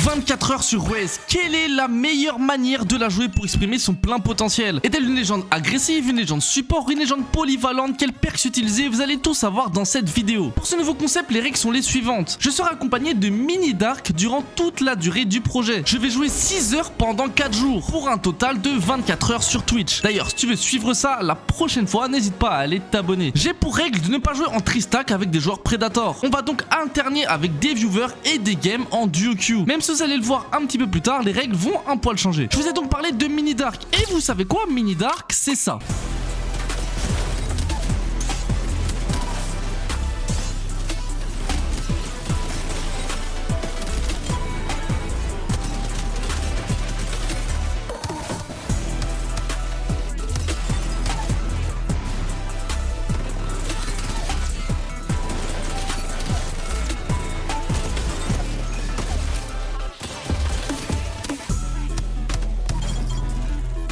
24 heures sur Raze. Quelle est la meilleure manière de la jouer pour exprimer son plein potentiel? Est-elle une légende agressive, une légende support, une légende polyvalente? Quels perks utiliser? Vous allez tout savoir dans cette vidéo. Pour ce nouveau concept, les règles sont les suivantes. Je serai accompagné de Mini Dark durant toute la durée du projet. Je vais jouer 6 heures pendant 4 jours pour un total de 24 heures sur Twitch. D'ailleurs, si tu veux suivre ça la prochaine fois, n'hésite pas à aller t'abonner. J'ai pour règle de ne pas jouer en tristack avec des joueurs Predator. On va donc alterner avec des viewers et des games en duo queue. Même si vous allez le voir un petit peu plus tard, les règles vont un poil changer. Je vous ai donc parlé de Mini Dark. Et vous savez quoi, Mini Dark, c'est ça.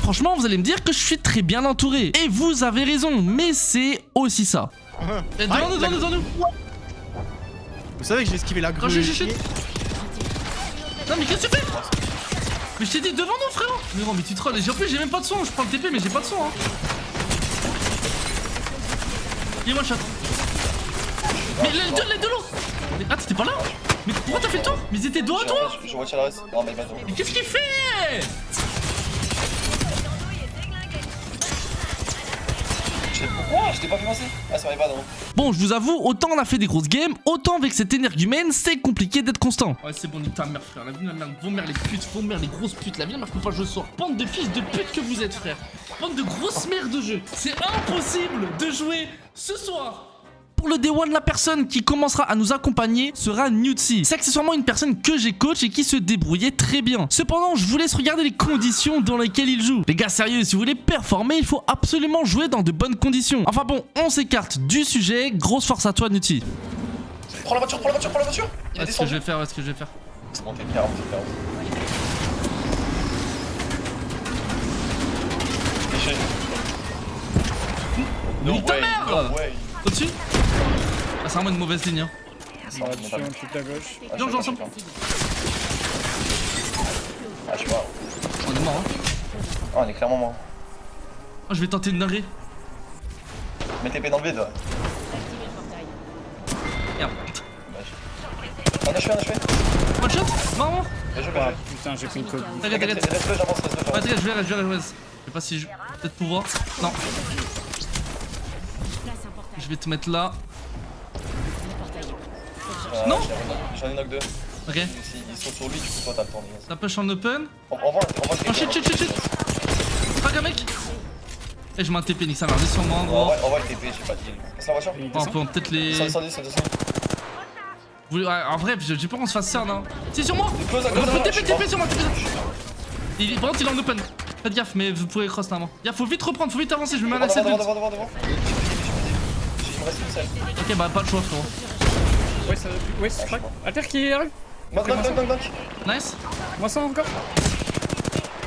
Franchement, vous allez me dire que je suis très bien entouré. Et vous avez raison, mais c'est aussi ça. Devant nous. Vous savez que j'ai esquivé la grue. Non mais qu'est-ce que tu fais? Mais je t'ai dit devant nous, frérot. Mais non, mais tu trolls. En plus, j'ai même pas de son. Je prends le TP, mais j'ai pas de son. Il est one shot. Mais les deux l'autre. Ah, t'étais pas là? Mais pourquoi t'as fait le tour? Mais ils étaient dos à toi. Je retire la reste. Non, mais pas Mais qu'est-ce qu'il fait? Pourquoi? Je t'ai pas fait penser. Ah, ça m'avait pas, non. Bon, je vous avoue, autant on a fait des grosses games, autant avec cet énergumène, c'est compliqué d'être constant. Ouais, c'est bon, nique ta mère, frère. La vie de la merde, vos mères les putes, vos mères les grosses putes. La vie de la mère, faut pas jouer ce soir. Bande de fils de pute que vous êtes, frère. Bande de grosses mères de jeu. C'est impossible de jouer ce soir. Pour le Day One, la personne qui commencera à nous accompagner sera Nutsi. C'est accessoirement une personne que j'ai coach et qui se débrouillait très bien. Cependant, je vous laisse regarder les conditions dans lesquelles il joue. Les gars, sérieux, si vous voulez performer, il faut absolument jouer dans de bonnes conditions. Enfin bon, on s'écarte du sujet. Grosse force à toi, Nutsi. Prends la voiture, prends la voiture, prends la voiture. Ouais, ce que je vais faire, ouais, ce que je vais faire. C'est bon, t'es 40, t'es 40. Déchet. Nique ta mère! Ouais. Au-dessus? Ah, c'est vraiment une mauvaise ligne. Hein. Ça va être montagne. Tout à gauche. Viens, on joue ensemble. Ah, je suis mort. On est mort, hein. Ah, on est clairement mort. Oh, je vais tenter une dinguerie. Mets tes pieds dans le vide, ouais. Merde. On a achevé. One shot? Marrant? Bien joué, Ah bien joué. putain, j'ai pris une copie. T'inquiète. Reste-le, j'avance, Ouais, t'inquiète, je vais. Je sais pas si je vais peut-être pouvoir. Non. Je vais te mettre là. Non. J'en ai knock 2. Ok. Ils sont sur lui, du coup, toi, t'as le temps, les gars. Ça push en open. On va Oh shit. Frag un mec. Et je mets un TP, nique sa mère. Descends moi en gros. On va le TP, j'ai pas de heal. Laisse la voiture. On peut peut-être les. 110. Ouais, en vrai, j'ai peur qu'on se fasse ça, non? C'est sur moi. Close, TP sur moi, TP. Par contre, il est en open. Faites gaffe, mais vous pouvez cross là, moi. Faut vite reprendre, faut vite avancer. Je me mets à la scène. Devant. Il me reste une seule. Ok, bah pas de choix, frérot. Ouais, c'est crack. Alter qui arrive. Knock. Nice. Moi ça encore.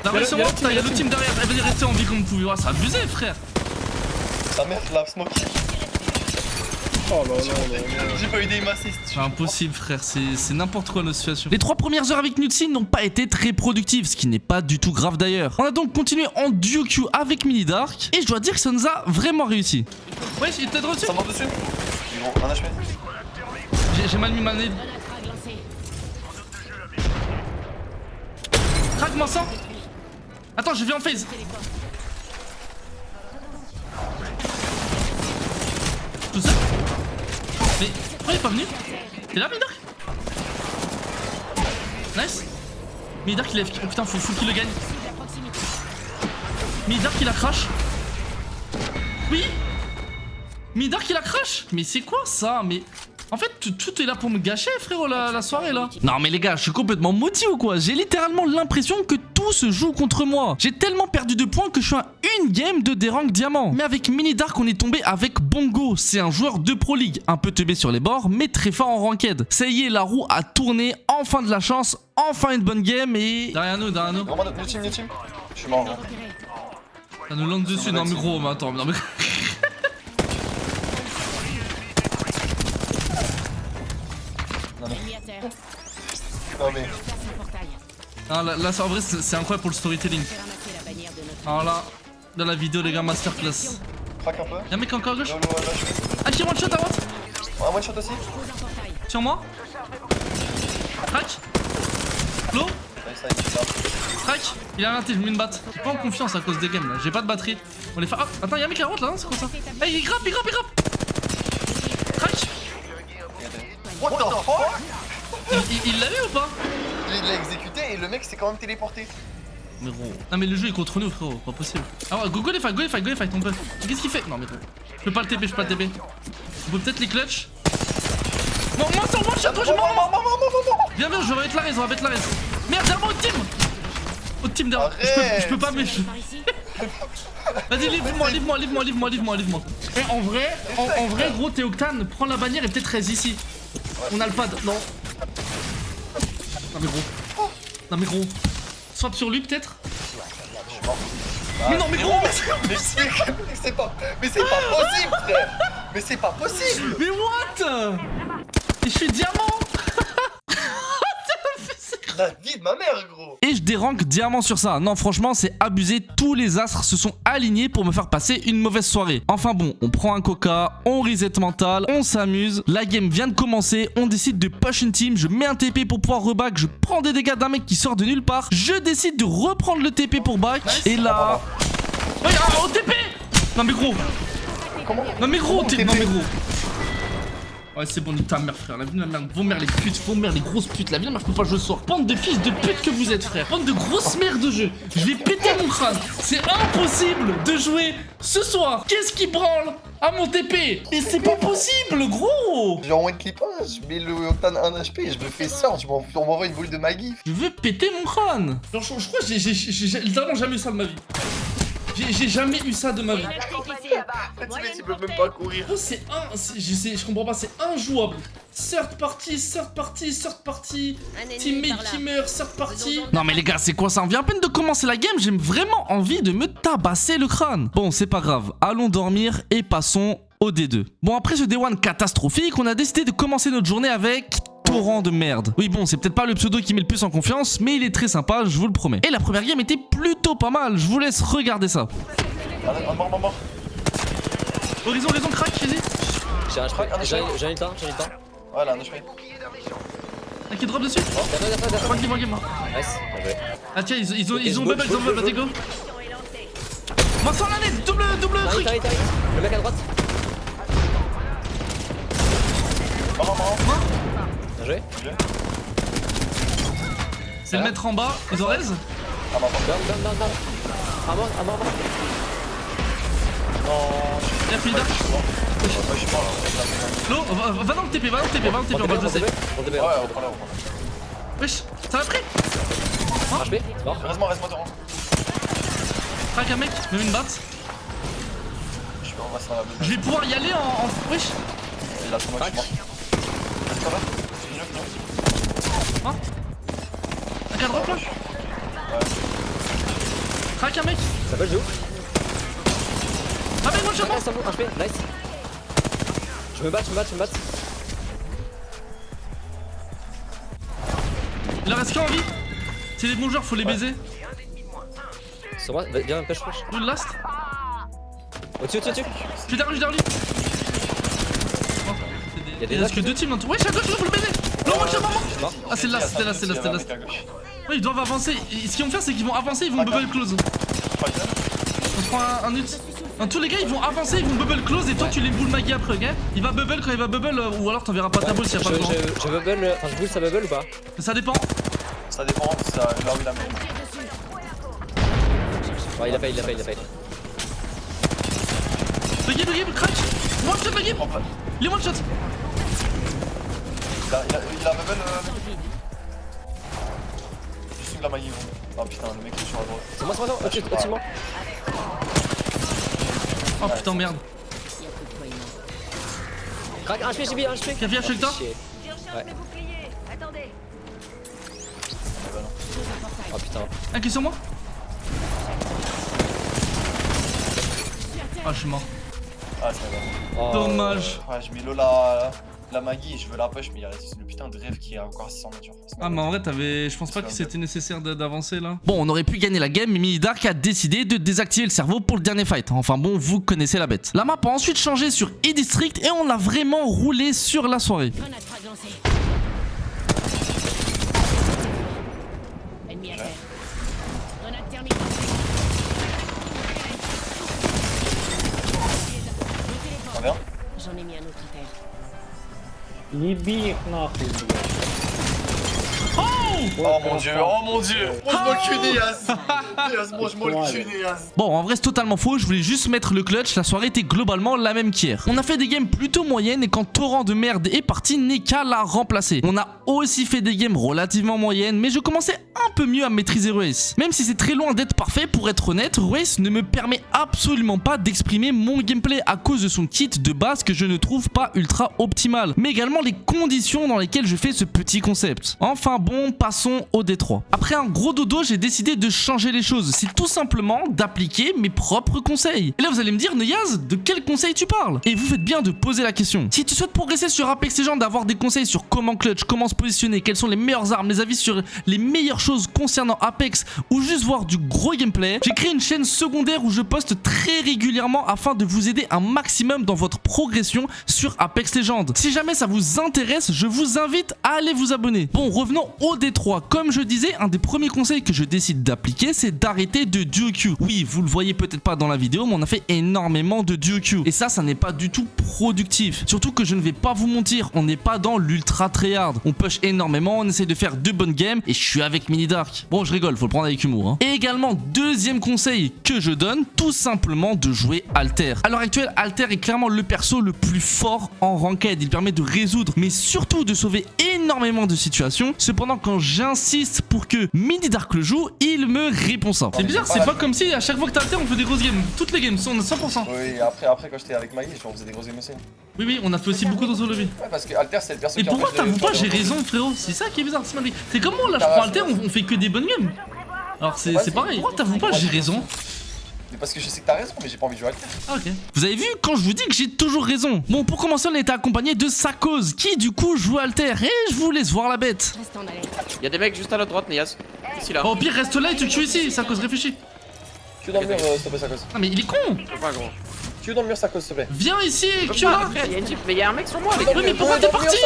La vraie sur moi, putain, y'a l'autre team derrière. Elle va rester en vie comme vous pouvez. C'est abusé, frère. Sa mère, la smoke. Oh là. J'ai pas eu des assist. C'est impossible, frère, c'est n'importe quoi nos situations. Les 3 premières heures avec Nutsi n'ont pas été très productives, ce qui n'est pas du tout grave d'ailleurs. On a donc continué en duo queue avec Mini Dark et je dois dire que ça nous a vraiment réussi. Ouais, il t'aide dessus. Ça monte dessus. Ils vont un HP. J'ai mal mis ma nade. Crack, moi ça. Attends, je vais en phase. Tout seul. Mais pourquoi il est pas venu? T'es là, Midark? Nice. Midark il a... Oh putain, faut qu'il le gagne. Midark il a crash. Oui. Midark il a crash. Mais c'est quoi ça? Mais... En fait, tout est là pour me gâcher, frérot, la soirée, là. Non, mais les gars, je suis complètement maudit ou quoi? J'ai littéralement l'impression que tout se joue contre moi. J'ai tellement perdu de points que je suis à une game de D-Rank diamant. Mais avec Mini Dark, on est tombé avec Bongo. C'est un joueur de Pro League, un peu teubé sur les bords, mais très fort en ranked. Ça y est, la roue a tourné, enfin de la chance, enfin une bonne game et... Derrière nous. Vraiment, notre team. Je suis mort, gros. Ça nous lance dessus, non mais gros, mais attends, non mais... Non mais... Ah, là, en vrai, c'est incroyable pour le storytelling. Alors là, dans la vidéo, les gars, masterclass. Craque un peu. Y'a un mec encore à gauche. Là, je suis. Ah, qui one shot à droite. Un one shot aussi. Sur moi. Crac. Flo. Ça y est, ça. Crac. Il a raté, je mets une batte. J'ai pas en confiance à cause des games là. J'ai pas de batterie. On les fait. Ah, attends, y'a un mec à droite là, non? C'est quoi ça? Hey, il grappe. Crac. What the fuck? Il l'a vu ou pas? Il l'a exécuté et le mec s'est quand même téléporté. Mais gros. Non, mais le jeu est contre nous, frérot. Pas possible. Ah ouais, go les fight, on peut. Qu'est-ce qu'il fait? Non, mais gros. Je peux pas le TP, On peut peut-être les clutch. Non, moi, sur moi, je suis mort. Viens, je vais mettre la raise, Merde, derrière moi, au team derrière. Je peux pas, mais Vas-y, livre-moi. Eh, en vrai, gros, t'es Octane, prends la bannière et peut-être raise ici. On a le pad, non. Non, mais gros. Swap sur lui, peut-être. Mais non, mais gros, Mais c'est pas possible, frère. Mais c'est pas possible. Mais what? Et je suis diamant. La vie de ma mère, gros. Et je déranque diamant sur ça. Non, franchement, c'est abusé. Tous les astres se sont alignés pour me faire passer une mauvaise soirée. Enfin bon, on prend un coca, on reset mental, on s'amuse. La game vient de commencer. On décide de push une team. Je mets un TP pour pouvoir reback. Je prends des dégâts d'un mec qui sort de nulle part. Je décide de reprendre le TP pour back. Et là... Ouais, au TP. Non mais gros. Comment? Non mais gros, Ouais, c'est bon, nique ta mère, frère. La vie de ma mère, vos mères les putes, les grosses putes. La vie de ma mère, je peux pas jouer ce soir. Bande de fils de pute que vous êtes, frère. Bande de grosses mères de jeu. Je vais péter mon crâne. C'est impossible de jouer ce soir. Qu'est-ce qui branle à mon TP? Et c'est pas possible, gros. J'ai en one clip 1, je mets le Octane 1 HP, je me fais sort, on m'envoie une boule de Maggie. Je veux péter mon crâne. Genre, je crois que j'ai littéralement jamais eu ça de ma vie. J'ai jamais eu ça de ma vie. Tu peux même pas courir. Oh, je comprends pas, c'est injouable. Third party, teammate qui meurt, third party. Non mais les gars, c'est quoi ça? On vient à peine de commencer la game, j'ai vraiment envie de me tabasser le crâne. Bon, c'est pas grave, allons dormir et passons au D2. Bon, après ce D1 catastrophique, on a décidé de commencer notre journée avec... torrent de merde. Oui bon, c'est peut-être pas le pseudo qui met le plus en confiance, mais il est très sympa, je vous le promets. Et la première game était plutôt pas mal, je vous laisse regarder ça. Mort. Horizon, crack, vas-y. J'ai un HP, j'ai un temps. Voilà, un HP. Un qui drop dessus. One game. Nice, bien joué. Ah tiens, ils ont bubble, vas-y go. Moi sans la net, double truc. T'arrives. Le mec à droite. Mort. Bien joué. C'est le mettre en bas, ils ont raise. Ah, mort. Down. À mort. Non, Y'a Frida. je suis mort là. Flo, va dans le TP, on va le passer. On te Ouais, on prend là. Wesh, ça va pris. HP, mort. Reste-moi, Torrent. Crack un mec, même une batte. Je vais remplacer dans la Je vais pouvoir y aller en... Wesh. Il a son mort, je suis mort. Vas-y, ça va? Hein? Un cadre drop là. Crack un mec. Ça peut le jouer. Ah mais moi je suis mort. HP, nice. Je me bats. Il en reste qu'un en vie. C'est des bons joueurs, faut les baiser. Sur moi, viens, pêche. Où le last? Au-dessus. Je suis derrière lui. Oh, il reste que deux teams dans tout. Ouais, chaque gauche, faut le baiser. Non, moi je suis mort. Ah, c'est le last, c'était last. Ouais, ils doivent avancer. Ce qu'ils vont faire, c'est qu'ils vont avancer, ils vont bubble close. On se prend un ult. Dans tous les gars, ils vont avancer, ils vont bubble close et toi tu les boules Maggie après, ok? Il va bubble quand il va bubble ou alors t'enverras pas ta boule s'il y a pas de temps. Je bubble, enfin je boule ça bubble ou pas? Ça dépend. Ça dépend, là où il a mis. Ouais, il a failli. Buggy, crack. One shot Buggy. Il est one shot. Il a bubble. Je suis de la Maggie. Oh putain, le mec est sur la droite. C'est moi, au-dessus de moi. Oh putain, merde. Crac, un HP, j'ai bien un HP. Café, je suis avec toi. Ouais. Oh putain. Un qui est sur moi. Ah, je suis mort. Ah, c'est bon. Dommage. Ouais, je mets la Maggie, je veux la push, mais il reste le putain. putain de rêve qui est encore 600 mètres. Ah mais en vrai je pense pas que c'était nécessaire d'avancer là. Bon on aurait pu gagner la game mais Minidark a décidé de désactiver le cerveau pour le dernier fight. Enfin bon vous connaissez la bête. La map a ensuite changé sur E-District et on a vraiment roulé sur la soirée. Grenade fragmentée. Ennemi à terre. Grenade thermique. Combien? J'en ai mis un autre à terre. Еби их нахуй, блядь. Oh mon dieu, oh mon dieu. Mange-moi le cul, Néas. Mange-moi le cul, Néas. Bon en vrai c'est totalement faux, je voulais juste mettre le clutch, la soirée était globalement la même qu'hier. On a fait des games plutôt moyennes et quand Torrent de merde est parti, Neka l'a remplacé. On a aussi fait des games relativement moyennes mais je commençais un peu mieux à maîtriser Ruiz. Même si c'est très loin d'être parfait, pour être honnête, Ruiz ne me permet absolument pas d'exprimer mon gameplay à cause de son kit de base que je ne trouve pas ultra optimal. Mais également les conditions dans lesquelles je fais ce petit concept. Enfin bon, passons au D3. Après un gros dodo, j'ai décidé de changer les choses. C'est tout simplement d'appliquer mes propres conseils. Et là vous allez me dire, Neyaz, de quels conseils tu parles? Et vous faites bien de poser la question. Si tu souhaites progresser sur Apex Legends, d'avoir des conseils sur comment clutch, comment se positionner, quelles sont les meilleures armes, les avis sur les meilleures choses concernant Apex ou juste voir du gros gameplay, j'ai créé une chaîne secondaire où je poste très régulièrement afin de vous aider un maximum dans votre progression sur Apex Legends. Si jamais ça vous intéresse, je vous invite à aller vous abonner. Bon, revenons au D3. Comme je disais, un des premiers conseils que je décide d'appliquer, c'est d'arrêter de duo queue. Oui, vous le voyez peut-être pas dans la vidéo, mais on a fait énormément de duo queue. Et ça n'est pas du tout productif. Surtout que je ne vais pas vous mentir, on n'est pas dans l'ultra tryhard. On push énormément, on essaie de faire de bonnes games et je suis avec Minidark. Bon, je rigole, faut le prendre avec humour. Hein. Et également, deuxième conseil que je donne, tout simplement de jouer Alter. À l'heure actuelle, Alter est clairement le perso le plus fort en ranked. Il permet de résoudre, mais surtout de sauver énormément de situations. Cependant, quand j'insiste pour que Minidark le joue, il me répond ça. C'est bizarre, c'est pas comme si à chaque fois que t'as Alter, on fait des grosses games. Toutes les games sont à 100%. Oui, après quand j'étais avec Maggie, on faisait des grosses games aussi. Oui, on a fait aussi beaucoup dans ce lobby. Ouais, parce que Alter, c'est le perso Et qui pourquoi empêche t'avoues de- pas, j'ai raison, frérot? C'est ça qui est bizarre, c'est comme moi là, je prends Alter, on fait que des bonnes games. Alors c'est pareil. Pourquoi t'avoues pas, j'ai raison? Mais parce que je sais que t'as raison, mais j'ai pas envie de jouer Alter. Ah ok. Vous avez vu quand je vous dis que j'ai toujours raison. Bon pour commencer on était accompagné de Sakos qui du coup joue Alter et je vous laisse voir la bête. Reste en alerte. Y'a des mecs juste à la droite, Nias. Ici là. Bon, au pire reste là et tu tues ici, Sakos réfléchis. Tu es dans le mur, s'il te plaît, Sakos. Ah mais il est con. Pas gros. Tu es dans le mur, Sakos, s'il te plaît. Viens ici et Frère, tue là. y'a une jeep, mais y'a un mec sur moi avec Oui mais pourquoi t'es parti?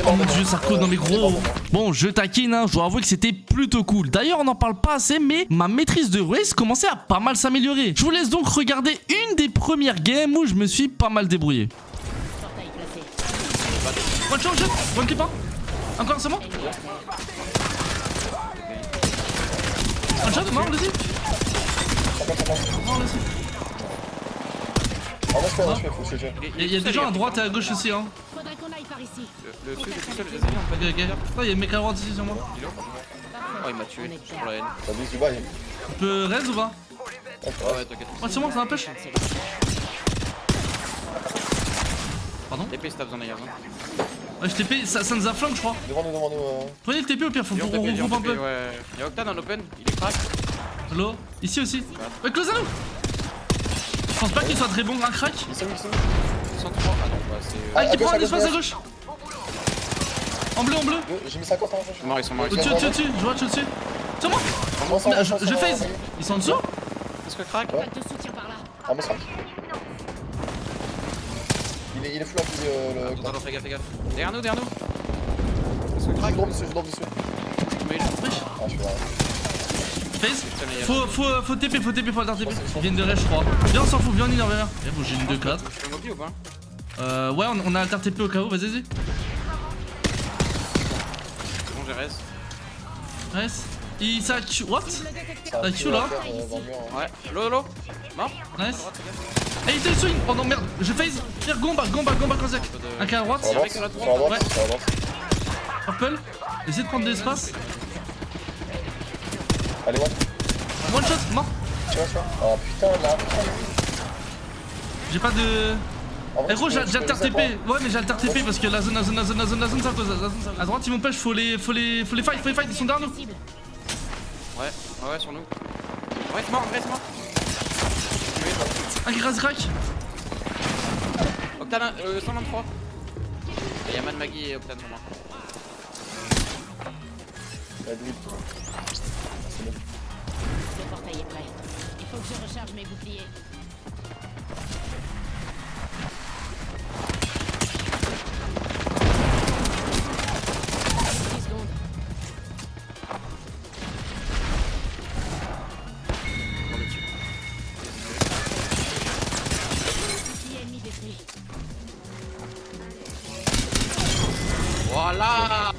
Oh mon dieu Sakos, non mais gros. Bon je taquine hein, je dois avouer que c'était plutôt cool. D'ailleurs on n'en parle pas assez mais ma maîtrise de Ruiz commençait à pas mal s'améliorer. Je vous laisse donc regarder une des premières games où je me suis pas mal débrouillé. Portail placé. One shot, one clip 1. Encore un seulement. One shot, mort, vas-y. Mort, vas-y. Ah, moi, je fais, faut que je tue. Il y a des gens à droite et à gauche aussi hein. Faudrait qu'on aille par ici. Le sud est tout seul, je les ai mis en fait. Ok. Putain, il y a un mec à droite ici sur moi. Il est où? Oh, il m'a tué pour la haine. T'abuses du bail. Tu peux raise ou pas? Ouais, t'inquiète. Ouais, c'est moi, ça m'empêche. Pardon? TP si t'as besoin, Nias. Ouais, je TP, ça nous a flank, je crois. Devant nous. Prenez le TP au pire, faut Il est en qu'on TP, il est en regroupe un TP, peu. ouais. Y'a Octane en open, il est crack. Hello? Ici aussi. Ouais, close à nous! Je pense pas qu'il soit très bon, un crack. Ils sont où? 103. Ah non, bah c'est. Ah, qui gauche, prend à un espace à gauche. gauche. En bleu. J'ai mis 50 en Ils sont morts, ils sont morts. Au-dessus, je vois, au-dessus. Sur moi! Je phase. Ils sont en dessous? Est-ce que crack? Pas de soutien par là. Ah, moi, il est full en fusil, le. Attends, fais gaffe. Derrière nous. Est-ce que crack? Je drop dessus. Mais Wesh. Ah, je suis là. Phase. Faut TP, faut alter TP. Ils viennent de rush, je crois. Viens, on s'en fout, viens, on viens. Eh bon, j'ai une 2-4. je fais mobile ou pas? Ouais, on a alter TP au cas où, vas-y. C'est bon, j'ai res. Nice. Il s'est Q. What? Ça Ah, Q, là. dans le mur. Ouais, lolo. Mort? Nice. Eh, il te swing. Oh non, merde. Je phase. Tire, gomba, Kozak. Un cas à droite. Sur la mec à la droite, sur la Ouais. droite, sur la droite. Purple. Essaye de prendre de l'espace. Allez, one. One shot, mort. Tu vois. Oh putain, là. J'ai pas de. En vrai, Eh gros, tu peux j'alter laisser TP. quoi. Ouais, mais j'alter TP parce que la zone, ça cause. À droite, ils m'ont pêche, faut les fight, ils sont derrière nous. Cible. Ouais, sur nous. Ouais, c'est mort. Un crack. Octane, 123. Y'a Man Maggie et Octane sur moi. La drip. C'est bon. Le portail est prêt. Il faut que je recharge mes boucliers. Voilà.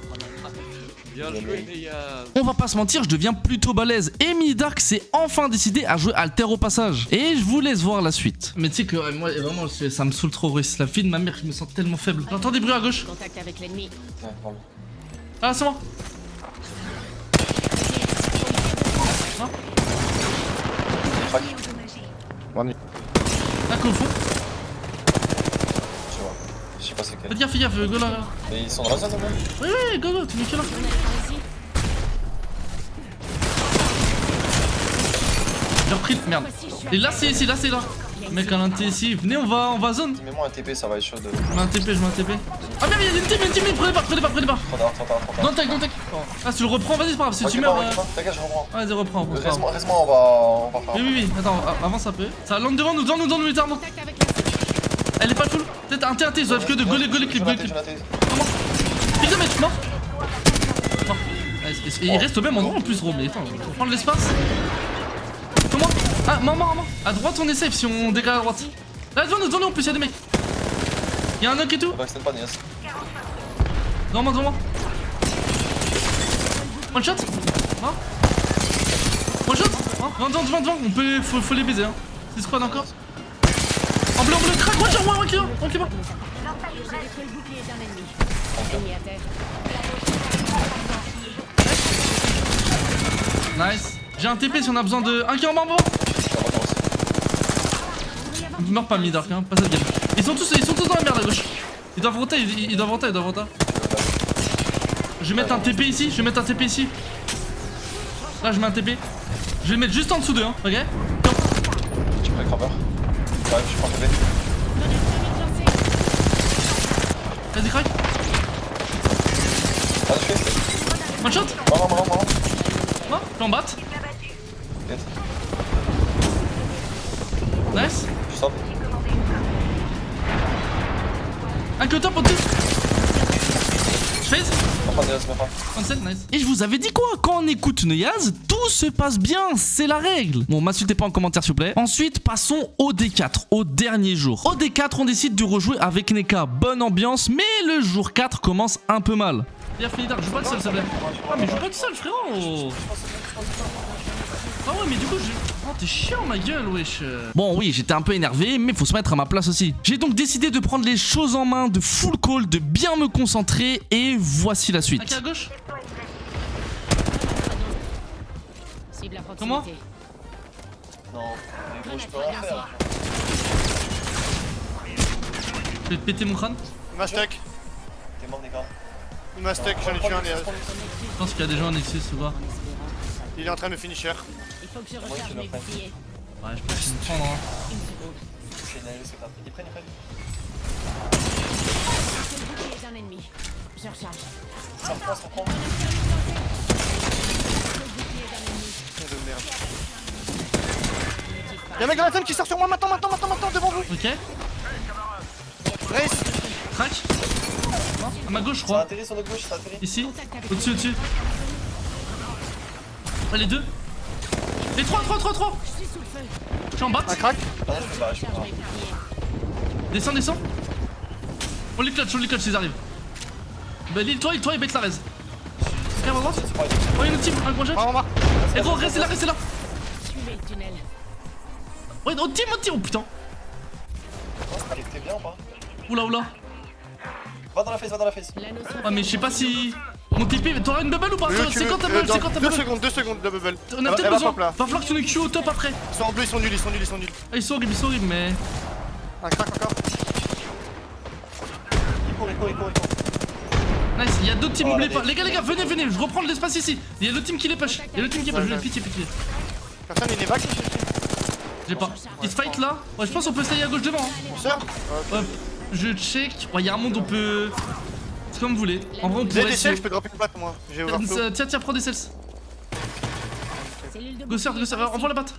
Bien joué les gars. On va pas se mentir, je deviens plutôt balèze. Et Midark s'est enfin décidé à jouer Alter au passage. Et je vous laisse voir la suite. Mais tu sais que moi, vraiment, ça me saoule trop. C'est la fille de ma mère, je me sens tellement faible. J'entends des bruits à gauche. Contact avec l'ennemi. Ouais, pardon. Ah, c'est moi. Crac. Un au fond. Je vois. Je sais pas c'est quel. Fais gaffe, go là. Mais ils sont dans la zone, même. Oui, go, tu me fais là. On est par ici. J'ai repris, merde. Et là, c'est ici, là. Mec, un TP ici. Venez, on va zone. Mets-moi un TP, ça va être chaud de. Je mets un TP. Ah, bien, il y a une team, prenez pas. Trop tard. Non, tech. Ah, si tu le reprends, vas-y, c'est pas grave. Si tu meurs. T'inquiète, je reprends. Vas-y, reprends. Reste-moi, on va faire. Oui, attends, avance un peu. Ça lande devant nous, littéralement. Contact avec la Elle est pas full. Peut-être un TRT, ils doivent que de goler clip. Comment? Pique de mec, mort. Mort. Et il reste au même endroit en plus, Rob. Mais attends, faut prendre l'espace. Comment? Ah, mort. À droite, on est safe si on décale à droite. Là, devant nous, en plus, y'a des mecs. Y'a un knock et tout. Devant moi. One shot. Mort. One shot. Devant. Faut les baiser, hein. C'est squad encore. En bleu, crack, one shot, one kill. Ok, bon. J'ai détruit le bouclier d'un ennemi. Ennemi à terre. Nice. J'ai un TP si on a besoin de. Un qui est en bas. Meurs pas Midark, hein, pas cette game. Ils sont tous dans la merde à gauche. Ils doivent roter. Je vais mettre un TP ici. Là, je mets un TP. Je vais le mettre juste en dessous d'eux, hein, ok? Tu prends le crabber. Ouais, je prends le TP. Vas-y, crack. Ah, je fais. One shot. Marrant. Oh, j'en batte. Nice. Je stop. Un que top au-dessus. Je fais. Même pas. Nice. Et je vous avais dit quoi? Quand on écoute Neuaz, tout se passe bien, c'est la règle. Bon, m'insultez pas en commentaire s'il vous plaît. Ensuite, passons au D4, au dernier jour. Au D4, on décide de rejouer avec Neka. Bonne ambiance, mais le jour 4 commence un peu mal. Viens, Finidar, joue pas tout seul, s'il te plaît. Ah, mais joue pas tout seul, frérot. Ah ouais, mais du coup, oh, t'es chiant, ma gueule, wesh. Bon, oui, j'étais un peu énervé, mais faut se mettre à ma place aussi. J'ai donc décidé de prendre les choses en main, de full call, de bien me concentrer, et voici la suite. À gauche. Cible à proximité. Comment? Non, mais gros, je peux rien faire. Je vais te péter mon crâne. Il m'a stack, T'es mort, Neka. j'en ai tué un derrière. Je pense qu'il y a des gens en Nexus ou pas. Il est en train de me finisher. Il faut que je recharge mes boucliers. Ouais, je pense qu'il me prendre. Hein. Une seconde. C'est grave. Ils prennent. C'est le bouclier d'un ennemi. Je recharge. Ça reprend. Le bouclier d'un ennemi. De merde. Y'a un mec dans la zone qui sort sur moi maintenant, devant vous. Ok. Race. Crac. À ma gauche, je Ça crois. atterrit sur notre gauche, ça atterrit. Ici. Au-dessus. Ah, les deux. Les trois. Je suis sous le feu. Je suis en bas. Un crack. Ah, je peux pas. Recharge mes boucliers. Descends. On les clutch s'ils arrivent. Bah, toi, il bête la raise. Regarde à droite. Oh, il y a une team, un gros jet. En bas. Eh gros, restez là. Suivez le tunnel. Ouais, au team. Oh putain. T'es bien ou pas? Oula. Va dans la face. L'anneau sera Ah, mais je sais pas si. Mon TP, t'auras une bubble ou pas? C'est quand ta bubble? 2 secondes de bubble. On a peut-être besoin. Va falloir que tu nous Q au top après. Ils sont en bleu, ils sont nuls. Ah, ils sont horribles, mais. Un crack encore. Il court. Nice, il y a d'autres teams, n'oubliez pas. Les gars, venez, je reprends de l'espace ici. Il y a le team qui les push. Je vais pitié. Personne, il est back. J'ai pas. Ils se fight là. Ouais, je pense qu'on peut essayer à gauche devant. Hein. On sort. Hop, je check. Ouais, il y a un monde, on peut. C'est comme vous voulez. En vrai, on Vous avez pourrait des essayer. selles, je peux dropper une batte moi. J'ai overflow. Tiens, prends des cells. Cellule de Go surf, envoie la batte.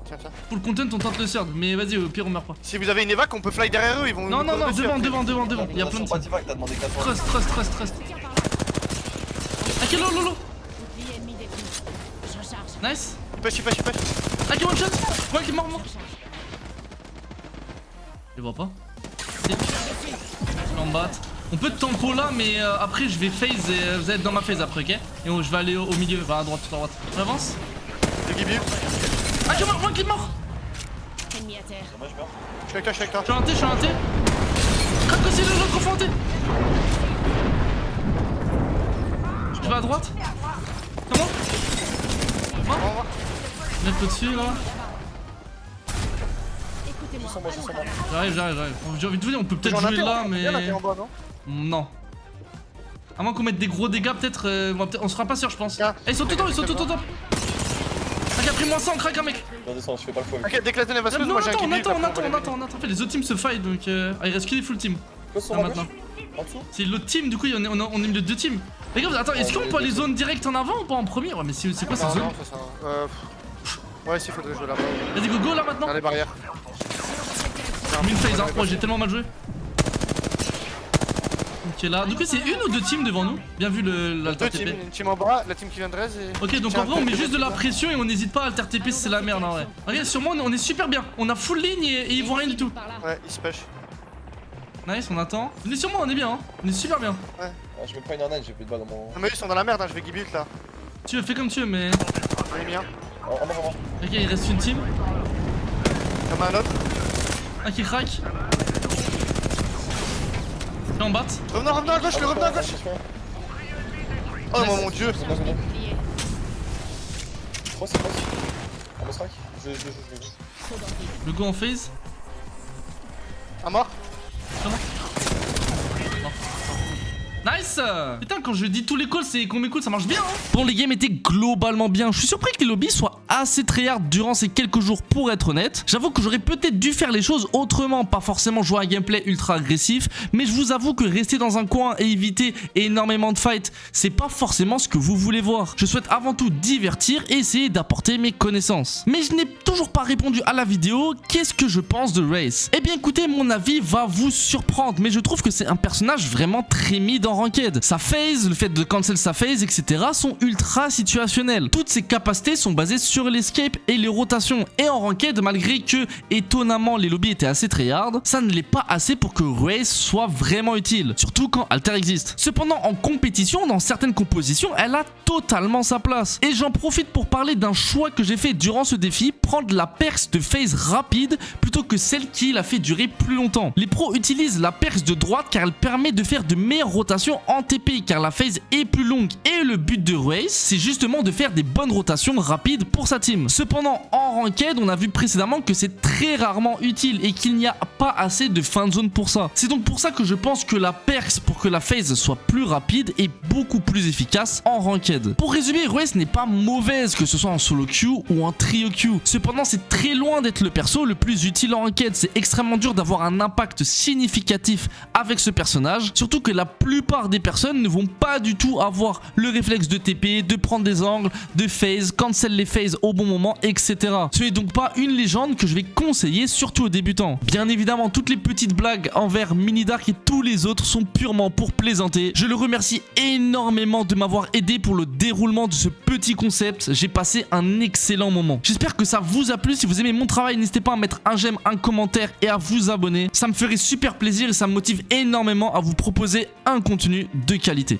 Tiens. Pour le content, on tente le surf, mais vas-y, au pire, on meurt pas. Si vous avez une évac, on peut fly derrière eux, ils vont. Non, nous courir dessus après. devant. Il y a plein de Pas teams. divac, t'as demandé 4 fois. Trust. Ok, lolo. bouclier ennemi détruit. Je recharge. Nice. Il pêche. Ok, one shot. Ouais, qui est mort. Je les vois pas. Si. Je vais en battre. On peut tempo là, mais après je vais phase et vous allez être dans ma phase après, ok? Et je vais aller au milieu, à droite, tout à droite. On avance. Le Gibi. Ah, qui est mort, moi qui est mort. Ennemi à terre. Je suis avec toi. Je suis un T. Crac aussi l'autre confronté. Je vais à droite. Comment? Moi? Mets au-dessus là. Écoutez-moi. J'arrive. J'ai envie de vous dire, on peut peut-être jouer là, mais. en bas, non? Non. À moins qu'on mette des gros dégâts, peut-être. On sera pas sûr, je pense. Tiens. Eh, ils sont tout top. Crac a pris moins 100, crac un mec. Je descends, je fais pas le faux. Ok, dès que la zone est vasseuse, Non, moi j'ai un Gibi. on attend. Fait, les autres teams se fight, donc il reste que les full teams. Close sur Là ma gauche. maintenant. En dessous. C'est l'autre team, du coup, on est milieu de deux teams. Les gars, attends, est-ce qu'on peut aller zone direct en avant ou pas en premier? Ouais, mais c'est quoi cette zone? Non, ça. Ouais, s'il faudrait jouer là-bas. Vas-y, go là maintenant. Dans les barrières. J'ai mis une phase, hein. Oh, j'ai tellement mal joué. Ok, là. Du coup, c'est une ou deux teams devant nous? Bien vu l'alter Deux TP. teams, une team en bas, la team qui vient de raise et. Ok, donc en vrai, on met juste de la pression et on n'hésite pas à alter TP si c'est la merde, en vrai. Regarde, sur moi, on est super bien. On a full ligne et ils voient rien du tout. Par là. Ouais, ils se pêchent. Nice, on attend. Venez sur moi, on est bien, hein. On est super bien. Ah, je me prends une arnaque, j'ai plus de balles dans mon. Non, mais eux ils sont dans la merde, hein, je vais Gibi là. Tu veux, fais comme tu veux, mais. J'en ai mis un. En bas. Ok, il reste une team. J'en ai un autre. Un qui craque. Et on bat. Revenons à gauche, revenons à gauche. Oh mon dieu. C'est bon. Bouclier. C'est bon. On va se rack. Je. Saut dans le vide. Le go en phase. Un mort. Nice. Putain, quand je dis tous les calls, c'est qu'on m'écoute, ça marche bien, hein. Bon, les games étaient globalement bien. Je suis surpris que les lobbies soient assez tryhard durant ces quelques jours, pour être honnête. J'avoue que j'aurais peut-être dû faire les choses autrement, pas forcément jouer un gameplay ultra agressif, mais je vous avoue que rester dans un coin et éviter énormément de fights, c'est pas forcément ce que vous voulez voir. Je souhaite avant tout divertir et essayer d'apporter mes connaissances. Mais je n'ai toujours pas répondu à la vidéo. Qu'est-ce que je pense de Raze? Eh bien écoutez, mon avis va vous surprendre, mais je trouve que c'est un personnage vraiment très mid en ranked. Sa phase, le fait de cancel sa phase, etc. sont ultra situationnels. Toutes ses capacités sont basées sur l'escape et les rotations. Et en ranked, malgré que étonnamment les lobbies étaient assez tryhard, ça ne l'est pas assez pour que Raze soit vraiment utile. Surtout quand Alter existe. Cependant, en compétition, dans certaines compositions, elle a totalement sa place. Et j'en profite pour parler d'un choix que j'ai fait durant ce défi, prendre la perce de phase rapide plutôt que celle qui l'a fait durer plus longtemps. Les pros utilisent la perce de droite car elle permet de faire de meilleures rotations en TP car la phase est plus longue et le but de Raze c'est justement de faire des bonnes rotations rapides pour sa team. Cependant en ranked on a vu précédemment que c'est très rarement utile et qu'il n'y a pas assez de fin de zone pour ça. C'est donc pour ça que je pense que la perce pour que la phase soit plus rapide est beaucoup plus efficace en ranked. Pour résumer, Raze n'est pas mauvaise que ce soit en solo queue ou en trio queue. Cependant c'est très loin d'être le perso le plus utile en ranked. C'est extrêmement dur d'avoir un impact significatif avec ce personnage, surtout que la plupart des personnes ne vont pas du tout avoir le réflexe de TP, de prendre des angles, de phase, cancel les phases au bon moment, etc. Ce n'est donc pas une légende que je vais conseiller, surtout aux débutants. Bien évidemment, toutes les petites blagues envers Minidark et tous les autres sont purement pour plaisanter. Je le remercie énormément de m'avoir aidé pour le déroulement de ce petit concept. J'ai passé un excellent moment. J'espère que ça vous a plu. Si vous aimez mon travail, n'hésitez pas à mettre un j'aime, un commentaire et à vous abonner. Ça me ferait super plaisir et ça me motive énormément à vous proposer un contenu de qualité.